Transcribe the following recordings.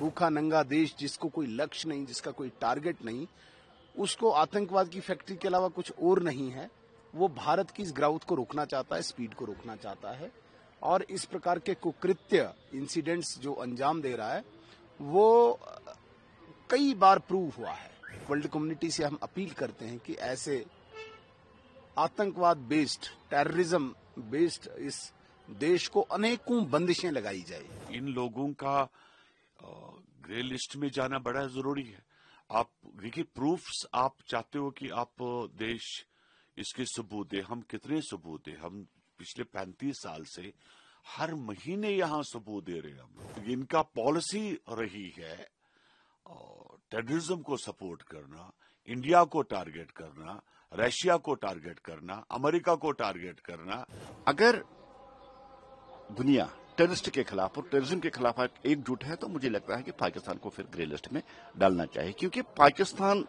भूखा नंगा देश जिसको कोई लक्ष्य नहीं, जिसका कोई टारगेट नहीं, उसको आतंकवाद की फैक्ट्री के अलावा कुछ और नहीं है। वो भारत की इस ग्राउथ को रोकना चाहता है, स्पीड को रोकना चाहता है, और इस प्रकार के कुकृत्य इंसिडेंट्स जो अंजाम दे रहा है वो कई बार प्रूव हुआ है। वर्ल्ड कम्युनिटी से हम अपील करते हैं कि ऐसे आतंकवाद बेस्ड, टेररिज्म बेस्ड इस देश को अनेकों बंदिशें लगाई जाए। इन लोगों का ग्रे लिस्ट में जाना बड़ा जरूरी है। आप देखिए, प्रूफ्स आप चाहते हो कि आप देश इसके सबूत दे। हम कितने सबूत दे? हम पिछले 35 साल से हर महीने यहाँ सबूत दे रहे हैं हम। इनका पॉलिसी रही है टेररिज्म को सपोर्ट करना, इंडिया को टारगेट करना, रशिया को टारगेट करना, अमेरिका को टारगेट करना। अगर दुनिया टेररिस्ट के खिलाफ और टेररिज्म के खिलाफ एकजुट है तो मुझे लगता है कि पाकिस्तान को फिर ग्रे लिस्ट में डालना चाहिए, क्योंकि पाकिस्तान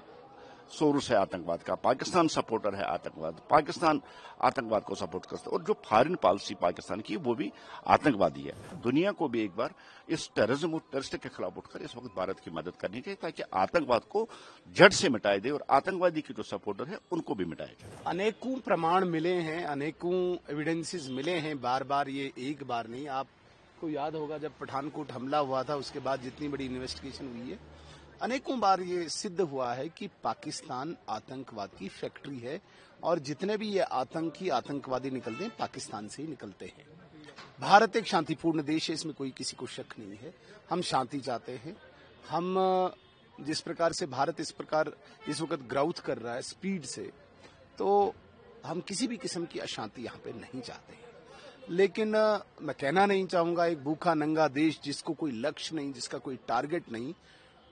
सोर्स है आतंकवाद का, पाकिस्तान सपोर्टर है आतंकवाद, पाकिस्तान आतंकवाद को सपोर्ट करता है, और जो फॉरेन पॉलिसी पाकिस्तान की वो भी आतंकवादी है। दुनिया को भी एक बार इस टेररिज्म और टेररिस्ट के खिलाफ उठकर इस वक्त भारत की मदद करनी चाहिए ताकि आतंकवाद को जड़ से मिटाए दे और आतंकवादी के जो सपोर्टर है उनको भी मिटाए जाए। अनेकों प्रमाण मिले हैं, अनेकों एविडेंसेस मिले हैं, बार बार, ये एक बार नहीं। आपको याद होगा जब पठानकोट हमला हुआ था उसके बाद जितनी बड़ी इन्वेस्टिगेशन हुई है, अनेकों बार ये सिद्ध हुआ है कि पाकिस्तान आतंकवाद की फैक्ट्री है, और जितने भी ये आतंकवादी निकलते हैं पाकिस्तान से ही निकलते हैं। भारत एक शांतिपूर्ण देश है, इसमें कोई किसी को शक नहीं है। हम शांति चाहते हैं। हम जिस प्रकार से भारत इस वक्त ग्राउथ कर रहा है स्पीड से, तो हम किसी भी किस्म की अशांति यहाँ पे नहीं चाहते हैं। लेकिन मैं कहना नहीं चाहूंगा, एक भूखा नंगा देश जिसको कोई लक्ष्य नहीं, जिसका कोई टारगेट नहीं,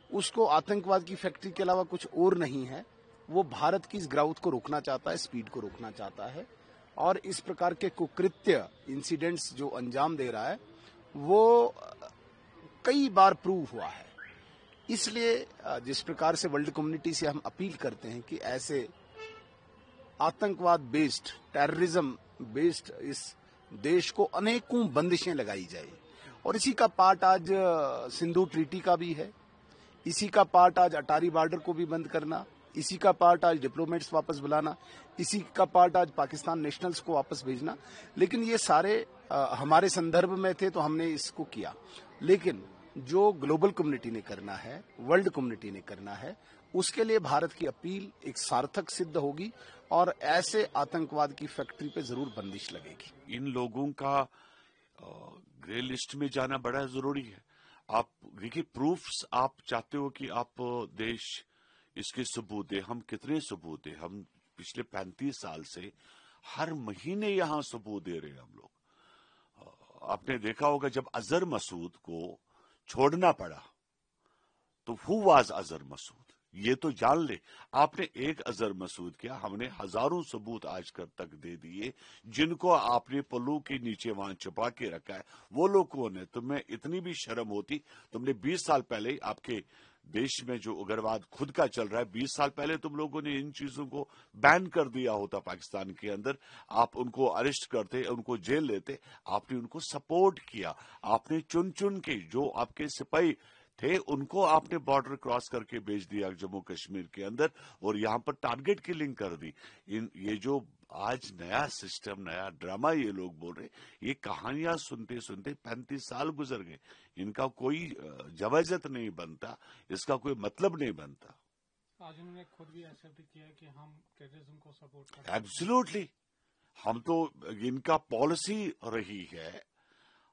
उसको आतंकवाद की फैक्ट्री के अलावा कुछ और नहीं है। वो भारत की इस ग्राउथ को रोकना चाहता है, स्पीड को रोकना चाहता है, और इस प्रकार के कुकृत्य इंसिडेंट्स जो अंजाम दे रहा है वो कई बार प्रूव हुआ है। इसलिए जिस प्रकार से वर्ल्ड कम्युनिटी से हम अपील करते हैं कि ऐसे आतंकवाद बेस्ड, टेररिज्म बेस्ड इस देश को अनेकों बंदिशें लगाई जाए, और इसी का पार्ट आज सिंधु ट्रीटी का भी है, इसी का पार्ट आज अटारी बॉर्डर को भी बंद करना, इसी का पार्ट आज डिप्लोमेट्स वापस बुलाना, इसी का पार्ट आज पाकिस्तान नेशनल्स को वापस भेजना। लेकिन ये सारे हमारे संदर्भ में थे तो हमने इसको किया, लेकिन जो ग्लोबल कम्युनिटी ने करना है, वर्ल्ड कम्युनिटी ने करना है, उसके लिए भारत की अपील एक सार्थक सिद्ध होगी, और ऐसे आतंकवाद की फैक्ट्री पे जरूर बंदिश लगेगी। इन लोगों का ग्रे लिस्ट में जाना बड़ा जरूरी है। आप देखिए, प्रूफ्स आप चाहते हो कि आप देश इसके सबूत दे। हम कितने सबूत दे? हम पिछले 35 साल से हर महीने यहाँ सबूत दे रहे हैं हम लोग। आपने देखा होगा जब अजहर मसूद को छोड़ना पड़ा तो हु वाज अजहर मसूद, ये तो जान ले। आपने एक अजहर मसूद किया, हमने हजारों सबूत आज तक दे दिए, जिनको आपने पल्लू के नीचे वहां छुपा के रखा है। वो लोग कौन है? तुम्हें इतनी भी शर्म होती? तुमने 20 साल पहले आपके देश में जो उग्रवाद खुद का चल रहा है, 20 साल पहले तुम लोगों ने इन चीजों को बैन कर दिया होता पाकिस्तान के अंदर। आप उनको अरेस्ट करते, उनको जेल लेते, आपने उनको सपोर्ट किया। आपने चुन चुन के जो आपके सिपाही थे उनको आपने बॉर्डर क्रॉस करके भेज दिया जम्मू कश्मीर के अंदर, और यहाँ पर टारगेट किलिंग कर दी। ये जो आज नया सिस्टम, नया ड्रामा ये लोग बोल रहे, ये कहानियां सुनते सुनते 35 साल गुजर गए। इनका कोई जवाजत नहीं बनता, इसका कोई मतलब नहीं बनता। आज उन्होंने खुद भी एक्सेप्ट किया कि हम टेररिज्म को सपोर्ट करते हैं। एब्सोल्युटली, हम तो, इनका पॉलिसी रही है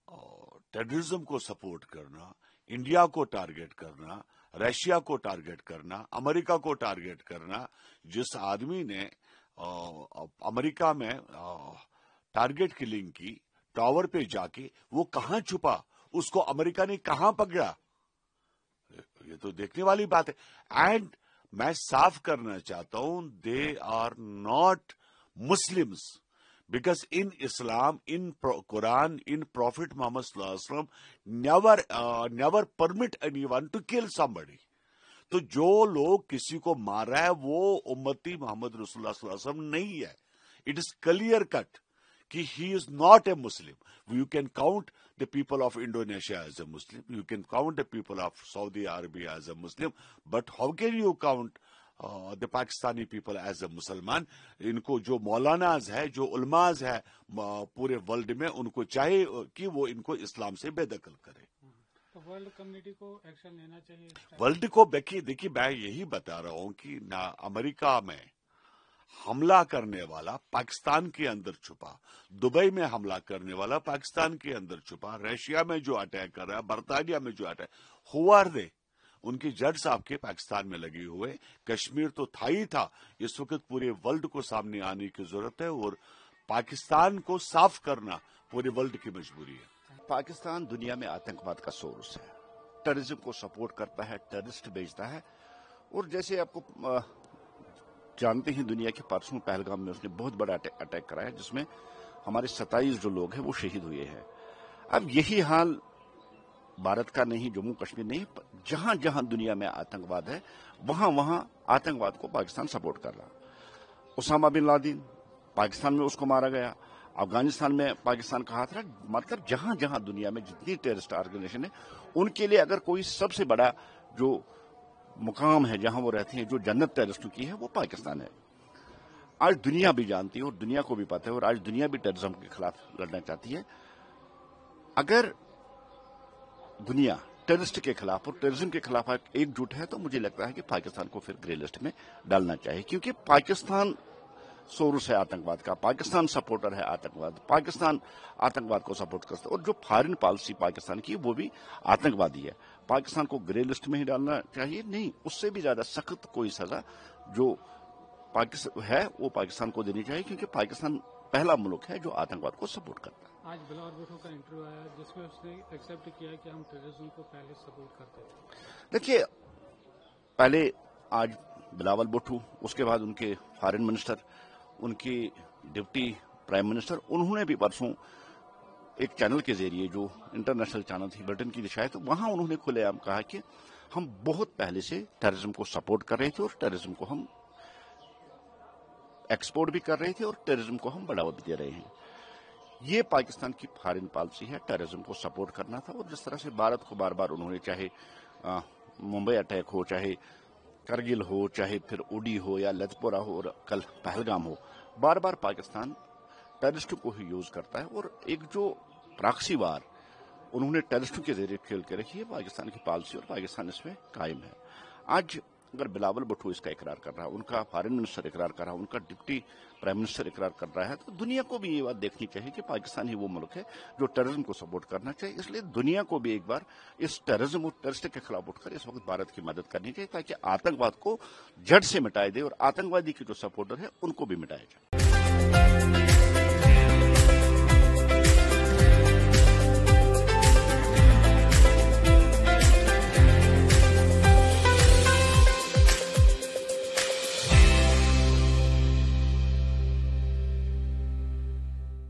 टेररिज्म को सपोर्ट करना, इंडिया को टारगेट करना, रशिया को टारगेट करना, अमेरिका को टारगेट करना। जिस आदमी ने अमेरिका में टारगेट किलिंग की, टावर पे जाके, वो कहां छुपा, उसको अमेरिका ने कहां पकड़ा, ये तो देखने वाली बात है। एंड मैं साफ करना चाहता हूं, they are not Muslims, because in Islam, in Quran, in Prophet Muhammad sallallahu alaihi wasallam never permit anyone to kill somebody. तो जो लोग किसी को मार रहा है वो उम्मती मोहम्मद रसूलुल्लाह सल्लल्लाहु अलैहि वसल्लम नहीं है। इट इज क्लियर कट कि he is not a Muslim. You can count the people of Indonesia as a Muslim. You can count the people of Saudi Arabia as a Muslim, but how can you count the Pakistani people as a Musalman? इनको जो मौलानाज है, जो उलमाज है पूरे world में, उनको चाहे कि वो इनको इस्लाम से बेदखल करे। तो वर्ल्ड कम्युनिटी को एक्शन लेना चाहिए। वर्ल्ड को देखिए मैं यही बता रहा हूं कि ना अमेरिका में हमला करने वाला पाकिस्तान के अंदर छुपा, दुबई में हमला करने वाला पाकिस्तान के अंदर छुपा, रशिया में जो अटैक कर रहा है, बर्तानिया में जो अटैक, हु आर दे? उनकी जड़ साहब के पाकिस्तान में लगे हुए। कश्मीर तो था ही था, इस वक्त पूरे वर्ल्ड को सामने आने की जरूरत है और पाकिस्तान को साफ करना पूरे वर्ल्ड की मजबूरी है। पाकिस्तान दुनिया में आतंकवाद का सोर्स है, टेररिज्म को सपोर्ट करता है, टेररिस्ट भेजता है। और जैसे आपको जानते हैं, दुनिया के परसों पहलगाम में उसने बहुत बड़ा अटैक कराया, जिसमें हमारे 27 जो लोग हैं वो शहीद हुए हैं। अब यही हाल भारत का नहीं, जम्मू कश्मीर नहीं, जहां जहां दुनिया में आतंकवाद है वहां वहां आतंकवाद को पाकिस्तान सपोर्ट कर रहा। उसामा बिन लादेन पाकिस्तान में उसको मारा गया, अफगानिस्तान में पाकिस्तान का हाथ रहा। मतलब जहां जहां दुनिया में जितनी टेररिस्ट ऑर्गेनाइजेशन है, उनके लिए अगर कोई सबसे बड़ा जो मुकाम है जहां वो रहते हैं, जो जन्नत टेररिस्टों की है, वो पाकिस्तान है। आज दुनिया भी जानती है और दुनिया को भी पता है, और आज दुनिया भी टेररिज्म के खिलाफ लड़ना चाहती है। अगर दुनिया टेररिस्ट के खिलाफ और टेररिज्म के खिलाफ एकजुट है, तो मुझे लगता है कि पाकिस्तान को फिर ग्रे लिस्ट में डालना चाहिए, क्योंकि पाकिस्तान सोर्स है आतंकवाद का, पाकिस्तान सपोर्टर है आतंकवाद, पाकिस्तान आतंकवाद को सपोर्ट करता है, और जो फॉरेन पॉलिसी पाकिस्तान की वो भी आतंकवादी है। पाकिस्तान को ग्रे लिस्ट में ही डालना चाहिए, नहीं उससे भी ज्यादा सख्त कोई सजा जो पाकिस्तान है वो पाकिस्तान को देनी चाहिए, क्योंकि पाकिस्तान पहला मुल्क है जो आतंकवाद को सपोर्ट करता है। आज बिलावल भुट्टो का इंटरव्यू आया जिसमें उसने एक्सेप्ट किया कि हम टेररिज्म को पहले सपोर्ट करते थे। देखिए, पहले आज बिलावल भुट्टो, उसके बाद उनके फॉरेन मिनिस्टर, उनकी डिप्टी प्राइम मिनिस्टर, उन्होंने भी परसों एक चैनल के जरिए, जो इंटरनेशनल चैनल थी ब्रिटेन की शायद, तो वहां उन्होंने खुलेआम कहा कि हम बहुत पहले से टेररिज्म को सपोर्ट कर रहे थे और टेररिज्म को हम एक्सपोर्ट भी कर रहे थे और टेररिज्म को हम बढ़ावा भी दे रहे हैं। ये पाकिस्तान की फॉरेन पॉलिसी है, टेररिज्म को सपोर्ट करना था। और जिस तरह से भारत को बार बार उन्होंने, चाहे मुंबई अटैक हो, चाहे करगिल हो, चाहे फिर उड़ी हो या लतपुरा हो और कल पहलगाम हो, बार बार पाकिस्तान टेररिस्टों को ही यूज करता है। और एक जो प्रॉक्सी वार उन्होंने टेररिस्टों के जरिए खेल के रखी है, पाकिस्तान की पॉलिसी, और पाकिस्तान इसमें कायम है। आज अगर बिलावल भुट्टो इसका इकरार कर रहा है, उनका फॉरेन मिनिस्टर इकरार कर रहा है, उनका डिप्टी प्राइम मिनिस्टर इकरार कर रहा है, तो दुनिया को भी ये बात देखनी चाहिए कि पाकिस्तान ही वो मुल्क है जो टेररिज्म को सपोर्ट करना चाहिए। इसलिए दुनिया को भी एक बार इस टेररिज्म और टेररिस्ट के खिलाफ उठकर इस वक्त भारत की मदद करनी चाहिए, ताकि आतंकवाद को जड़ से मिटाए दे और आतंकवादी के जो सपोर्टर है उनको भी मिटाया जाए।